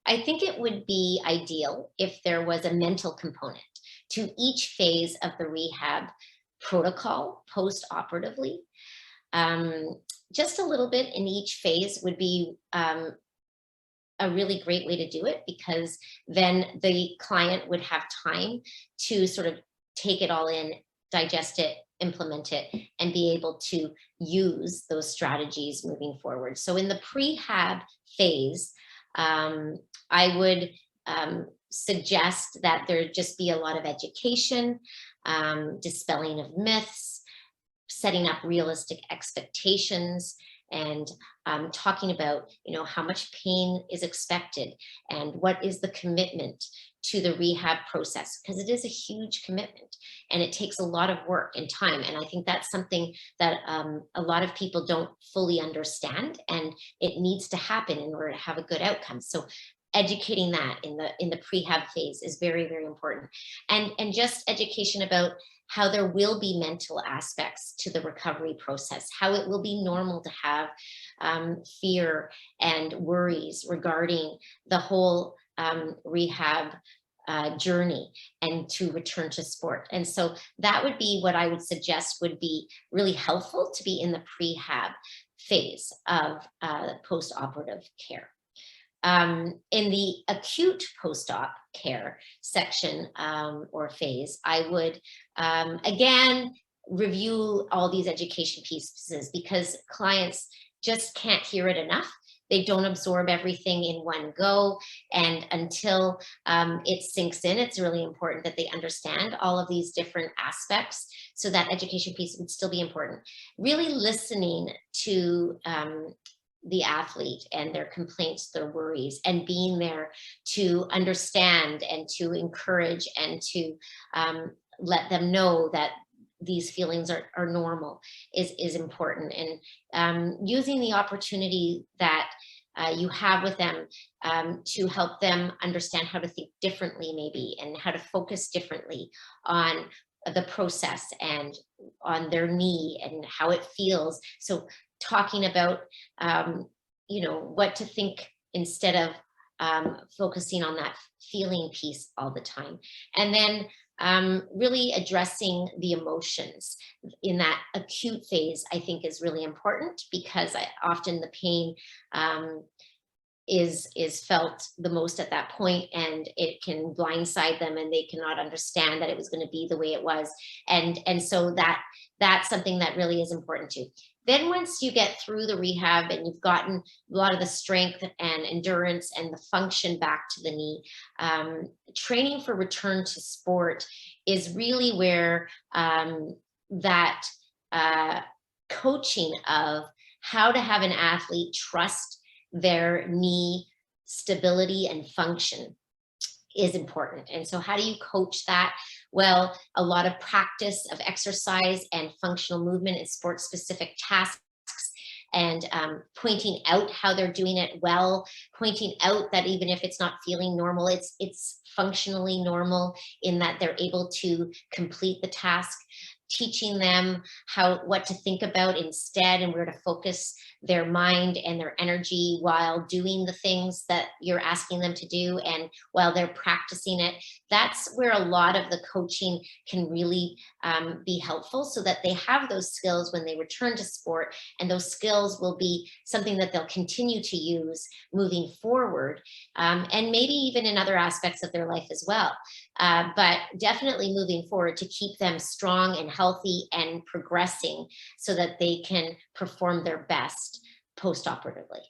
I think it would be ideal if there was a mental component to each phase of the rehab protocol post-operatively. Um, just a little bit in each phase would be a really great way to do it, because then the client would have time to sort of take it all in, digest it, implement it, and be able to use those strategies moving forward. So in the prehab phase, um, I would suggest that there just be a lot of education, dispelling of myths, setting up realistic expectations, and talking about, how much pain is expected and what is the commitment to the rehab process, because it is a huge commitment and it takes a lot of work and time. And I think that's something that a lot of people don't fully understand, and it needs to happen in order to have a good outcome. So educating that in the prehab phase is very, very important. And just education about how there will be mental aspects to the recovery process, how it will be normal to have fear and worries regarding the whole rehab journey and to return to sport. And so that would be what I would suggest would be really helpful to be in the prehab phase of post-operative care. In the acute post-op care section or phase, I would again review all these education pieces, because clients just can't hear it enough. They don't absorb everything in one go. And until it sinks in, it's really important that they understand all of these different aspects. So that education piece would still be important. Really listening to the athlete and their complaints, their worries, and being there to understand and to encourage and to let them know that these feelings are normal is important. And using the opportunity that you have with them to help them understand how to think differently, maybe, and how to focus differently on the process and on their knee and how it feels. So talking about what to think instead of focusing on that feeling piece all the time. And then really addressing the emotions in that acute phase, I think, is really important, because often the pain is felt the most at that point, and it can blindside them and they cannot understand that it was going to be the way it was. And so that's something that really is important too. Then once you get through the rehab and you've gotten a lot of the strength and endurance and the function back to the knee, training for return to sport is really where that coaching of how to have an athlete trust their knee stability and function is important. And so how do you coach that? Well, a lot of practice of exercise and functional movement and sport specific tasks, and pointing out how they're doing it well, pointing out that even if it's not feeling normal, it's functionally normal in that they're able to complete the task, teaching them what to think about instead and where to focus their mind and their energy while doing the things that you're asking them to do and while they're practicing it. That's where a lot of the coaching can really be helpful, so that they have those skills when they return to sport, and those skills will be something that they'll continue to use moving forward, and maybe even in other aspects of their life as well. But definitely moving forward to keep them strong and healthy and progressing so that they can perform their best post-operatively.